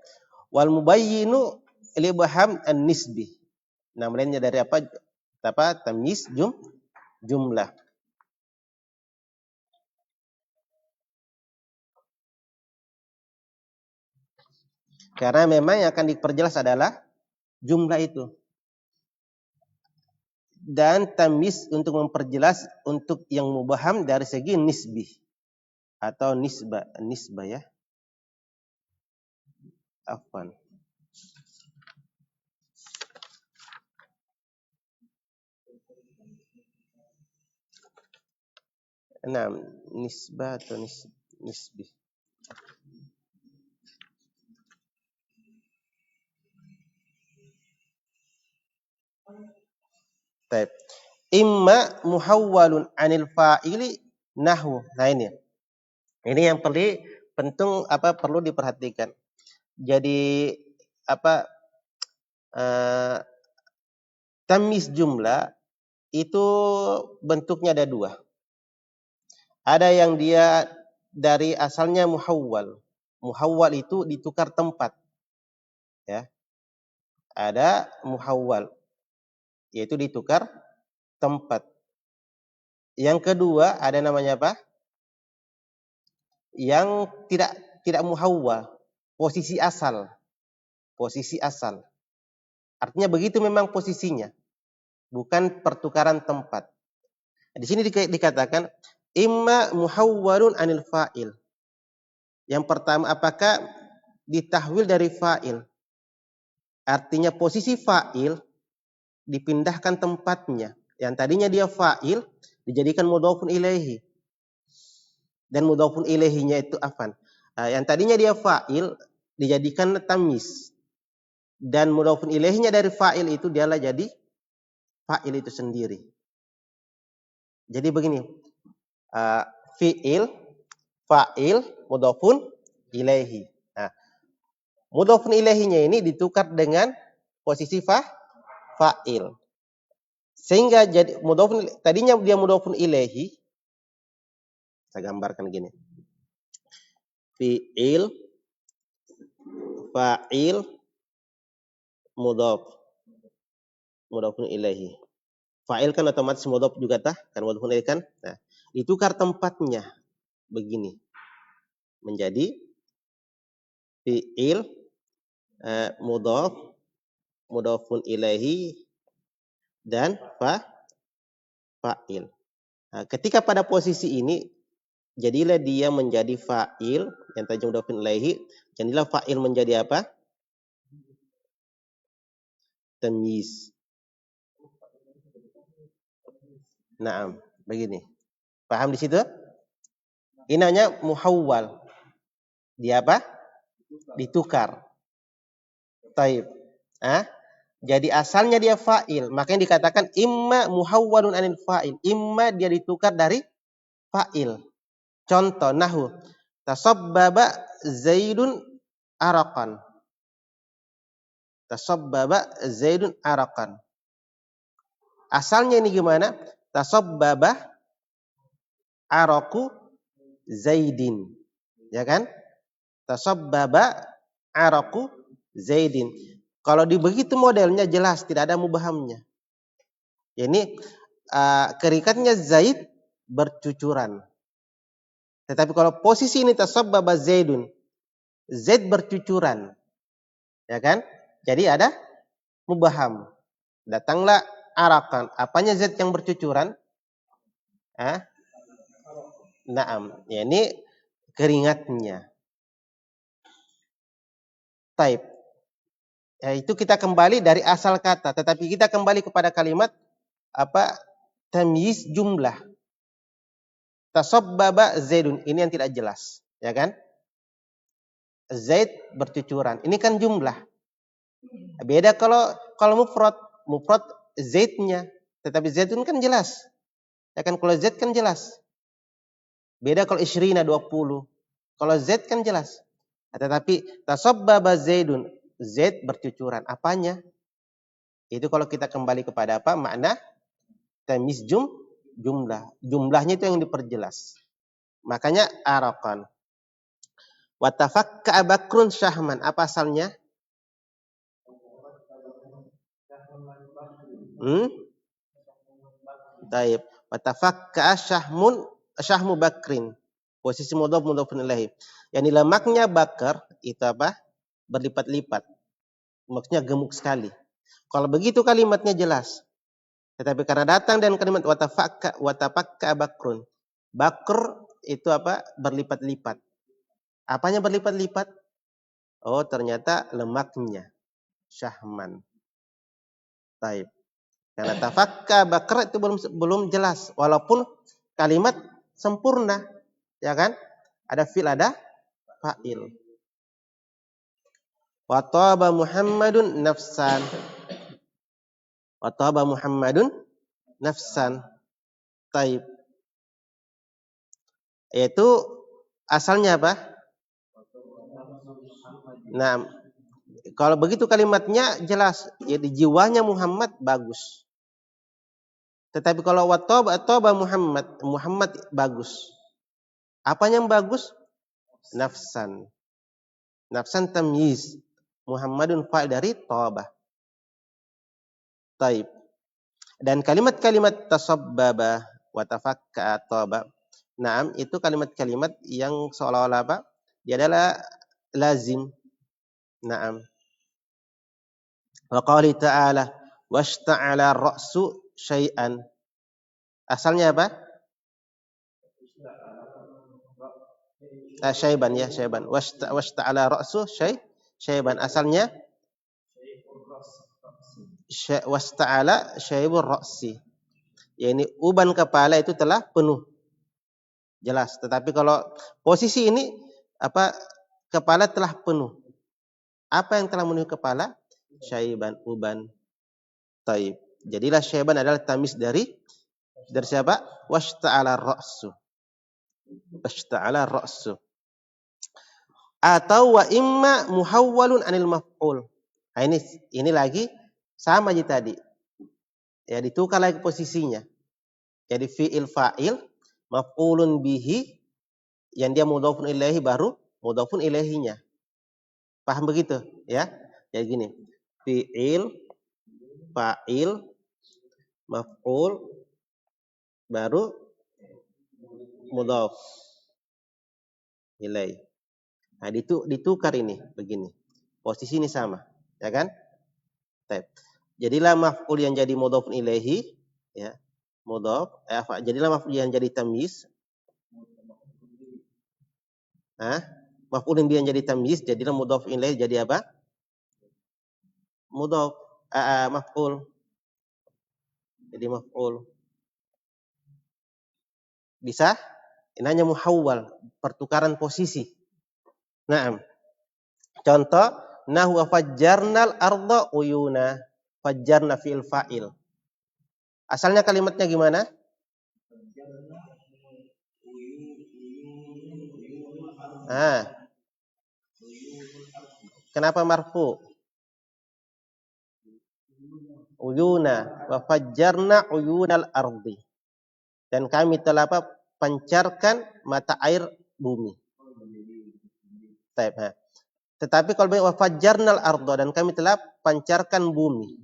Wal mubayyinu li baham an-nisbi. Namanya dari apa? Tamis jumlah. Karena memang yang akan diperjelas adalah jumlah itu. Dan tamis untuk memperjelas untuk yang mubaham dari segi nisbi atau nisbah ya. Afwan. Nah, nisbah atau nisbi. Baik. Imma muhawwalun anil fa'ili nahwu. Nah ini. Ini yang perlu diperhatikan. Jadi apa tamis jumlah itu bentuknya ada dua. Ada yang dia dari asalnya muhawwal. Muhawwal itu ditukar tempat. Ya. Ada muhawwal yaitu ditukar tempat. Yang kedua ada namanya apa? Yang tidak muhawwal, posisi asal. Posisi asal. Artinya begitu memang posisinya, bukan pertukaran tempat. Di sini dikatakan imma muhawwalun anil fa'il. Yang pertama apakah ditahwil dari fa'il? Artinya posisi fa'il dipindahkan tempatnya. Yang tadinya dia fa'il dijadikan mudhofun ilaihi. Dan mudhofun ilaihinya itu afan. Yang tadinya dia fa'il dijadikan tamis. Dan mudhofun ilaihinya dari fa'il itu dialah jadi fa'il itu sendiri. Jadi begini. Fi'il, fa'il, mudhofun ilaihi. Nah, mudhofun ilaihinya ini ditukar dengan posisi fa'il. Sehingga jadi tadinya dia mudhofun ilaihi. Saya gambarkan gini. Fi'il, fa'il, mudhofun ilaihi. Fa'il kan otomatis mudhof juga kan mudhofun ilaihi kan. Nah, ditukar tempatnya begini. Menjadi fi'il mudhofun ilaihi dan fa'il. Nah, ketika pada posisi ini jadilah dia menjadi fa'il yang tadi mudhofun ilaihi, jadilah fa'il menjadi apa? Tamyiz. Naam, begini. Paham di situ? Ini namanya muhawwal. Dia apa? Ditukar. Taib. Jadi asalnya dia fa'il, makanya dikatakan imma muhawwalun anil fa'il. Imma dia ditukar dari fa'il. Contoh nahwu tasabbaba Zaidun araqan. Tasabbaba Zaidun araqan. Asalnya ini gimana? Tasabbaba araqu Zaidin. Ya kan? Tasabbaba araqu Zaidin. Kalau begitu modelnya jelas tidak ada mubahamnya. Ini keringatnya Zaid bercucuran. Tetapi kalau posisi ini tasabbaba Zaidun, Zaid bercucuran. Ya kan? Jadi ada mubaham. Datanglah arakan. Apanya Zaid yang bercucuran? Naam. Ya, ini keringatnya. Taib. Ya, itu kita kembali dari asal kata. Tetapi kita kembali kepada kalimat tamyiz jumlah. Tasabbaba Zaidun. Ini yang tidak jelas. Ya kan? Zaid bercucuran. Ini kan jumlah. Beda kalau mufrad. Mufrad Zaidnya. Tetapi Zaidun kan jelas. Ya kan, kalau Zaid kan jelas. Beda kalau isyrina 20. Kalau Z kan jelas. Tetapi tasabbaba Zaidun, Z bercucuran. Apanya? Itu kalau kita kembali kepada makna tamyiz jumlah. Jumlahnya itu yang diperjelas. Makanya araqan. Wa tafakka Bakrun syahman. Apa asalnya? Taib. Wa tafakka syahmu Bakrin. Posisi mudhaf mudhafun ilaihi. Yang lemaknya Bakar itu berlipat-lipat. Maksudnya gemuk sekali. Kalau begitu kalimatnya jelas. Tetapi karena datang dan kalimat watafakka Bakrun. Bakr itu berlipat-lipat. Apanya berlipat-lipat? Oh, ternyata lemaknya. Syahman. Taib. Karena tafakka Bakr itu belum jelas. Walaupun kalimat sempurna. Ya kan? Ada fil, ada fa'il. Wa taba Muhammadun nafsan. Wa taba Muhammadun nafsan. Taib. Yaitu asalnya apa? Nah, kalau begitu kalimatnya jelas. Jadi jiwanya Muhammad bagus. Tetapi kalau wa taba Muhammad bagus. Apa yang bagus? Nafsan. Nafsan tamyiz. Muhammadun fa'il dari taba. Taib. Dan kalimat-kalimat tasabbaba wa tafakka taba. Naam, itu kalimat-kalimat yang seolah-olah dia adalah lazim. Naam. Wa qali ta'ala washta'ala ra'su syai'an. Asalnya apa? Syaiban ya, syaiban. Washta'ala ra'su syaiban. Asalnya wasta'ala syaibur ra'si. Ya, ini uban kepala itu telah penuh. Jelas. Tetapi kalau posisi ini kepala telah penuh. Apa yang telah memenuhi kepala? Syaiban, uban. Taib. Jadilah syaiban adalah tamis dari siapa? Washta'ala ra'su. Washta'ala ra'su. Atau wa imma muhawwalun anil maf'ul. Nah, ini lagi sama aja tadi. Ya, ditukar lagi posisinya. Jadi fi'il fa'il, maf'ulun bihi, yang dia mudhafun ilaihi baru mudhafun ilaihinya. Paham begitu? Ya. Jadi gini. Fi'il, fa'il, maf'ul, baru mudhaf ilaihi. Nah, ditukar ini begini. Posisi ini sama, ya kan? Baik. Jadilah maf'ul yang jadi mudhafun ilaihi, ya. Mudhaf, jadilah maf'ul yang jadi tamyiz. Maf'ul yang jadi tamyiz, jadilah mudhaf ilaihi jadi apa? Mudhaf, maf'ul. Jadi maf'ul. Bisa? Ini hanya muhawwal, pertukaran posisi. Naam. Contoh, nahwa fajjarnal arda uyuna. Fajjarna fi'il fa'il. Asalnya kalimatnya gimana? Kenapa marfu? uyuna wa fajjarna uyunal ardi. Dan kami telah pancarkan mata air bumi. Tetapi kalau wa fajjarnal arda, dan kami telah pancarkan bumi.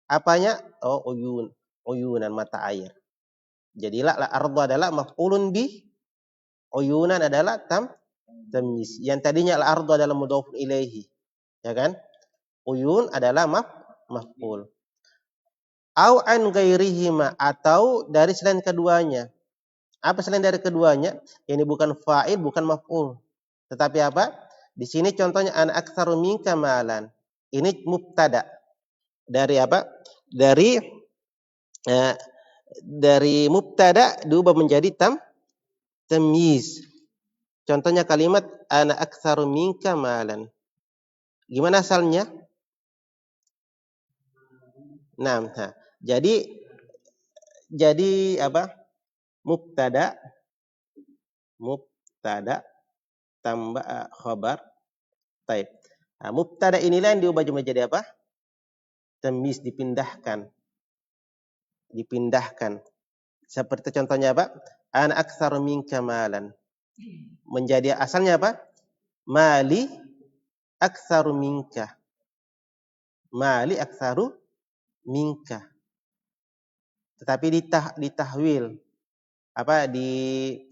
Apanya? Oh, uyunan mata air. Jadilah al-arda adalah maf'ulun bih, uyunan adalah tamyiz. Yang tadinya al-arda adalah mudhofun ilaihi, ya kan? Uyun adalah maf'ul. Au an ghairihima, atau dari selain keduanya. Apa selain dari keduanya? Ini bukan fa'il, bukan maf'ul. Tetapi apa? Di sini contohnya an aktsaru minka malan. Ini mubtada. Dari apa? Dari mubtada diubah menjadi tamyiz. Contohnya kalimat ana aktsaru minka malan. Gimana asalnya? Nah, jadi apa? Mubtada tambah khabar. Taib. Nah, mubtada inilah yang diubah menjadi apa? Tamyiz, dipindahkan. Seperti contohnya apa? Ana aktsaru minka malan. Menjadi asalnya apa? Mali aktsaru minka. Mali aktsaru minka. Tetapi ditahwil.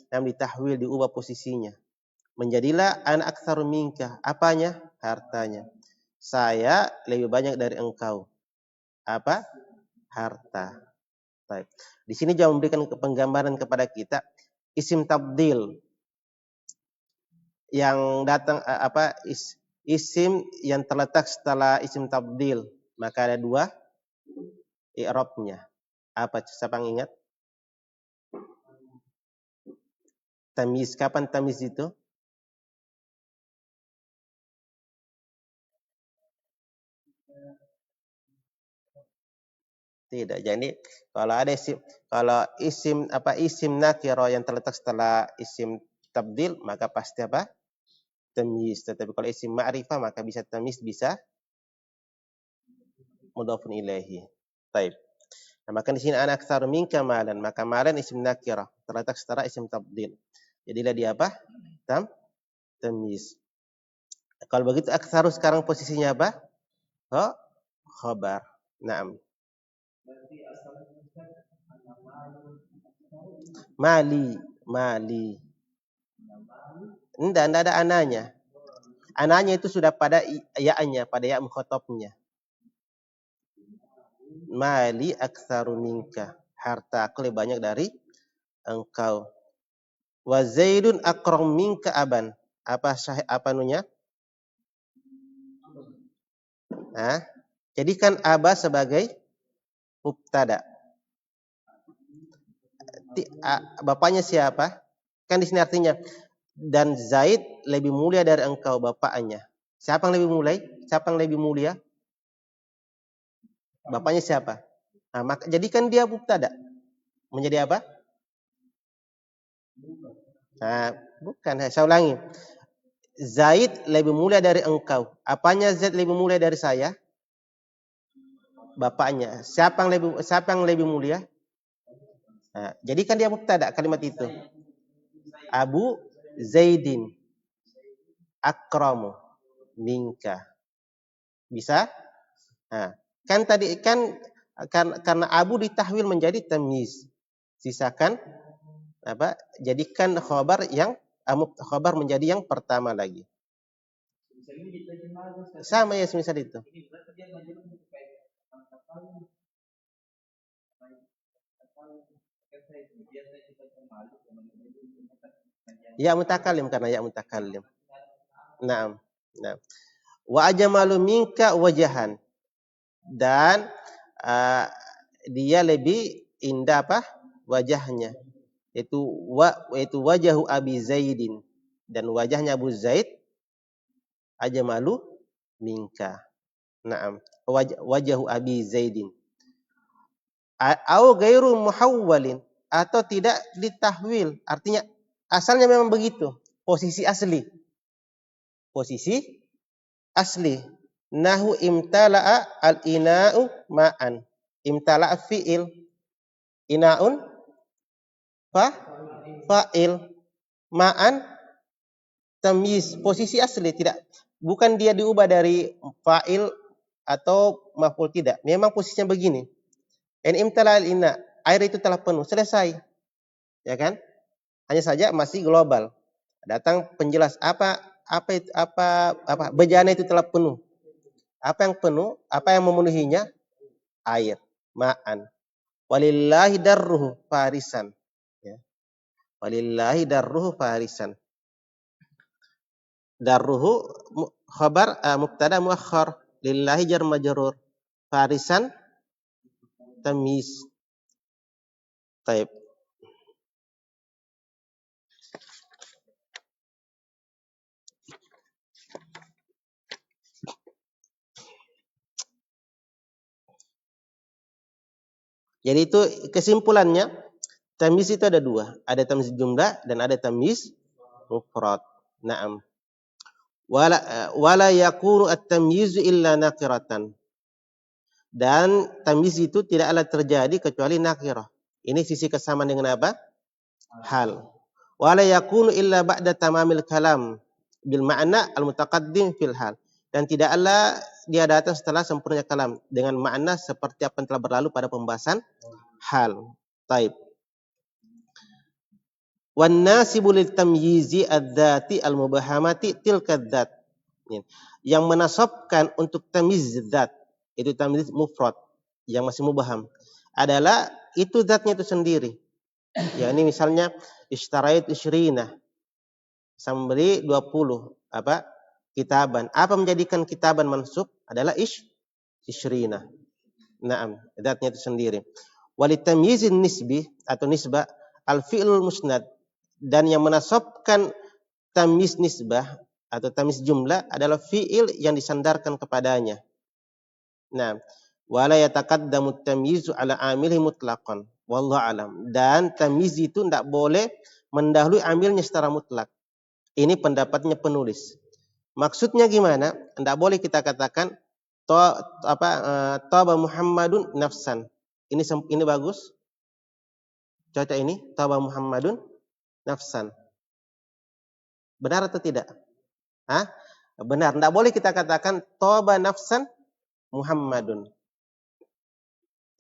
Ditahwil, diubah posisinya. Menjadilah ana aktsaru minka. Apanya? Hartanya. Saya lebih banyak dari engkau. Apa? Harta. Baik. Di sini juga memberikan penggambaran kepada kita isim tabdil yang datang isim yang terletak setelah isim tabdil, maka ada dua i'rabnya. Apa, siapa yang ingat? Tamyiz, kapan tamyiz itu? Tidak. Jadi kalau ada isim nakirah yang terletak setelah isim tabdil, maka pasti apa? Tamyiz. Tetapi kalau isim ma'rifah maka bisa tamyiz, bisa mudhafun ilaihi. Baik. Nah, maka di sini ana aktsaru minka malan, maka malan isim nakirah terletak setelah isim tabdil. Jadilah dia apa? Tamyiz. Kalau begitu aktsaru sekarang posisinya apa? Khabar. Naam. Mali. Enggak ada ananya. Ananya itu sudah pada ya-nya, pada ya mukhatabnya. Mali aktsaru minka. Harta aku lebih banyak dari engkau. Wa Zaidun aqram minka aban. Apa nunya? Jadikan aba sebagai mubtada. Bapaknya siapa? Kan di sini artinya dan Zaid lebih mulia dari engkau, bapaknya. Siapa yang lebih mulia? Bapaknya siapa? Nah, maka jadikan dia mubtada. Menjadi apa? Nah, bukan, saya ulangi. Zaid lebih mulia dari engkau. Apanya Zaid lebih mulia dari saya? Bapaknya. Siapa yang lebih mulia? Nah, jadikan dia mubtada kalimat itu. Abu Zaidin akramu minka. Bisa? Nah, kan tadi karena Abu ditahwil menjadi tamyiz. Sisakan apa? Jadikan khabar menjadi yang pertama lagi. Sama ya semisal itu. Ya mutakalim, karena ya mutakalim. Naam. Wa ajmalu minka wajahan. Dan dia lebih indah apa? Wajahnya. Itu wajahu Abi Zaidin, dan wajahnya Abu Zaid ajmalu minka. Naam. Wajahu Abi Zaidin. Au ghairu muhawwalin, atau tidak ditahwil. Artinya asalnya memang begitu, posisi asli. Nahu imtala'a al-ina'u ma'an. Imtala'a fi'il. Ina'un fa fa'il. Ma'an tamyiz, posisi asli, tidak, bukan dia diubah dari fa'il atau maf'ul, tidak. Memang posisinya begini. In imtala al-ina, air itu telah penuh, selesai. Ya kan? Hanya saja masih global. Datang penjelas apa bejana itu telah penuh. Apa yang penuh? Apa yang memenuhinya? Air, ma'an. Walillahi darruhu farisan. Ya. Walillahi darruhu farisan. Darruhu khabar mubtada muakhar, lillahi jar majrur, farisan tamyiz. Taib. Jadi itu kesimpulannya, tamyiz itu ada dua, ada tamyiz jumlah dan ada tamyiz mufrad. Naam. Wala yakunu at-tamyizu illa nakiratan. Dan tamyiz itu tidaklah terjadi kecuali nakirah. Ini sisi kesamaan dengan apa? Hal. Wala yakunu illa ba'da tamamil kalam bil ma'na al-mutaqaddim fil hal. Dan tidaklah dia datang setelah sempurna kalam dengan makna seperti apa yang telah berlalu pada pembahasan hal. Taib. Wan nasibu lil tamyizi adzati al-mubahamati tilka dzat. Yang menasabkan untuk tamyiz zat, itu tamyiz mufrad yang masih mubaham, adalah itu zatnya itu sendiri. Ya, ini misalnya ishtarait isyrina, saya membeli 20 kitaban. Apa menjadikan kitaban mansub? Adalah isyrina. Naam, zatnya itu sendiri. Walit tamyizin nisbi atau nisbah al-fi'lul musnad, dan yang menasabkan tamyiz nisbah atau tamyiz jumlah adalah fi'il yang disandarkan kepadanya. Nah, wala yataqaddamu tamyizu ala amilhi mutlaqan. Wallahu alam. Dan tamyiz itu tidak boleh mendahului amilnya secara mutlak. Ini pendapatnya penulis. Maksudnya gimana? Tidak boleh kita katakan taba Muhammadun nafsan. Ini bagus. Cocok ini taba Muhammadun nafsan. Benar atau tidak? Hah? Benar. Tidak boleh kita katakan taba nafsan Muhammadun.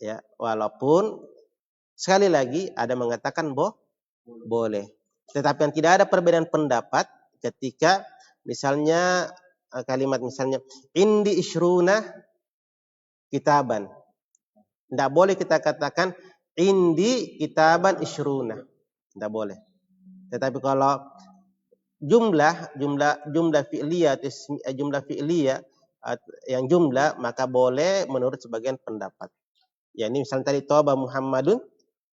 Ya, walaupun sekali lagi ada mengatakan boleh. Tetapi yang tidak ada perbedaan pendapat ketika misalnya kalimat misalnya indi isyruna kitaban. Tidak boleh kita katakan indi kitaban isyruna. Tidak boleh. Tetapi kalau jumlah fi'liyah yang jumlah, maka boleh menurut sebagian pendapat. Ya, ini misalnya tadi toba Muhammadun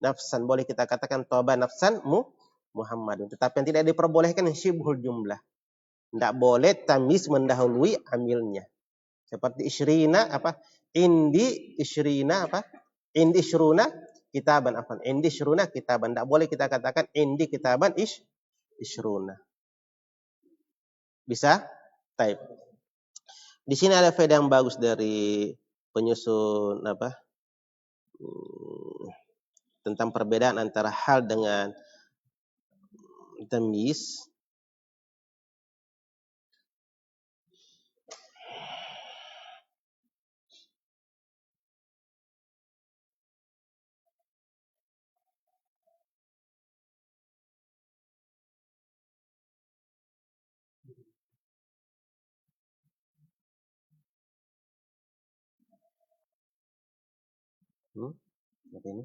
nafsan, boleh kita katakan toba nafsan Muhammadun. Tetapi yang tidak diperbolehkan syibhul jumlah. Tidak boleh tamyiz mendahului amilnya. Seperti isyrina indi isyrina indi isyruna kitaban indi isyruna kitaban. Tidak boleh kita katakan indi kitaban isyruna. Bisa? Taib. Di sini ada faedah yang bagus dari penyusun tentang perbedaan antara hal dengan tamyiz. Apa ini?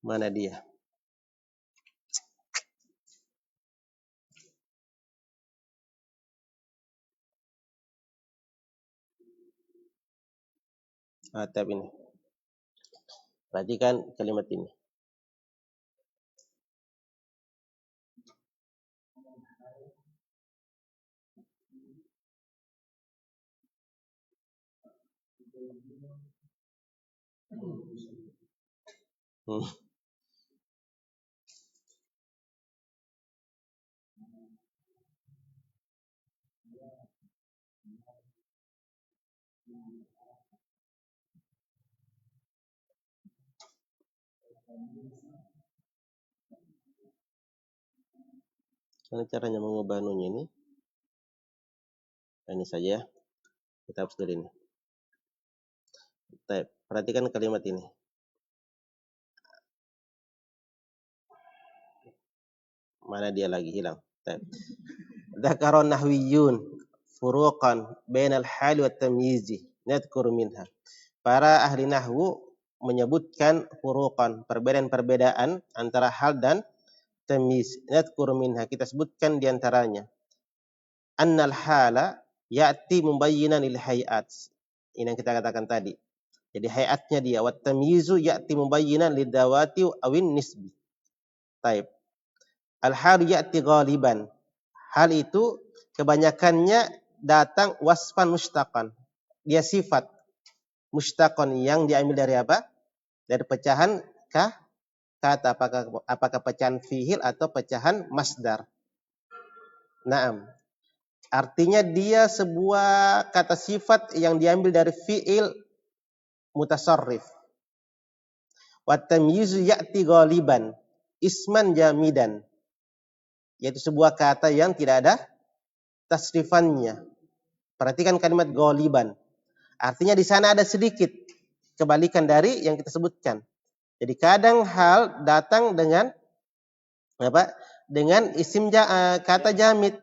Mana dia? Tab ini. Perhatikan kalimat ini. Hmm. Karena caranya mengubah nunya ini. Ini saja. Kita hapus dulu ini. Perhatikan kalimat ini. Mana dia lagi hilang. Dzakara nahwiyun furuqan bainal hal wa tamyiz. Nadhkuru minha. Para ahli nahwu menyebutkan furuqan, perbedaan-perbedaan antara hal dan tamyiz. Nadhkuru minha. Kita sebutkan di antaranya. Annal hala ya'ti mubayyinan lil hayat. Ini yang kita katakan tadi. Jadi hayatnya dia. Wat tamyizu ya'ti mubayyinan lidawati awin nisbi. Taib. Al-hal ya'ti ghaliban. Hal itu kebanyakannya datang wasfan mustaqan. Dia sifat mustaqan yang diambil dari apa? Dari pecahan kata. Apakah pecahan fi'il atau pecahan masdar. Naam. Artinya dia sebuah kata sifat yang diambil dari fi'il mutasarrif. Wa tamyizu ya'ti ghaliban isman jamidan. Yaitu sebuah kata yang tidak ada tasrifannya. Perhatikan kalimat ghaliban. Artinya di sana ada sedikit kebalikan dari yang kita sebutkan. Jadi kadang hal datang dengan apa? Dengan isim kata jamid.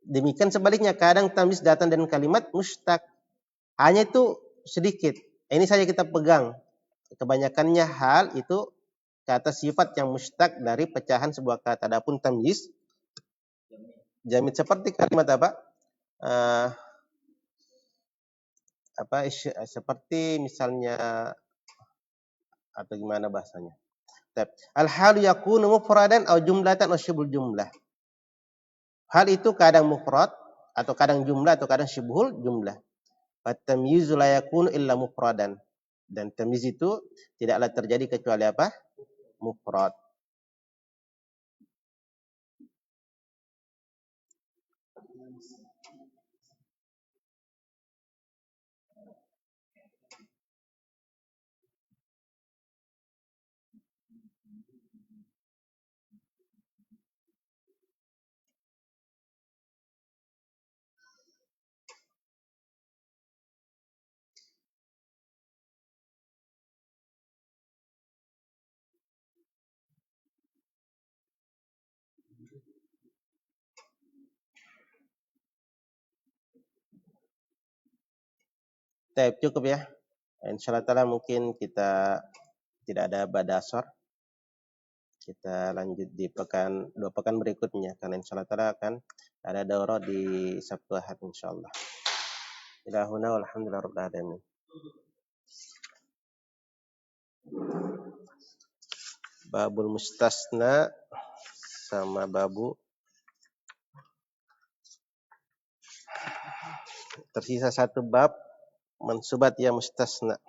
Demikian sebaliknya kadang tamyiz datang dengan kalimat mustaq. Hanya itu sedikit. Ini saja kita pegang. Kebanyakannya hal itu kata sifat yang mustaq dari pecahan sebuah kata. Adapun tamyiz jamid seperti kalimat apa? Seperti misalnya atau gimana bahasanya? Al-hal yakunu mufradan atau jumlatan atau syibhul jumlah. Hal itu kadang mufrad atau kadang jumlah atau kadang syibhul jumlah. At-tamyizu la yakunu illa mufradan. Dan tamyiz itu tidaklah terjadi kecuali apa? Mufrad. Cukup ya. Insyaallah taala mungkin kita tidak ada badasor. Kita lanjut di dua pekan berikutnya karena insyaallah taala akan ada daurah di Sabtu Ahad insyaallah. Ilahuna walhamdulillahirabbil alamin. Babul mustasna sama babu tersisa satu bab mansubat ya mustasna.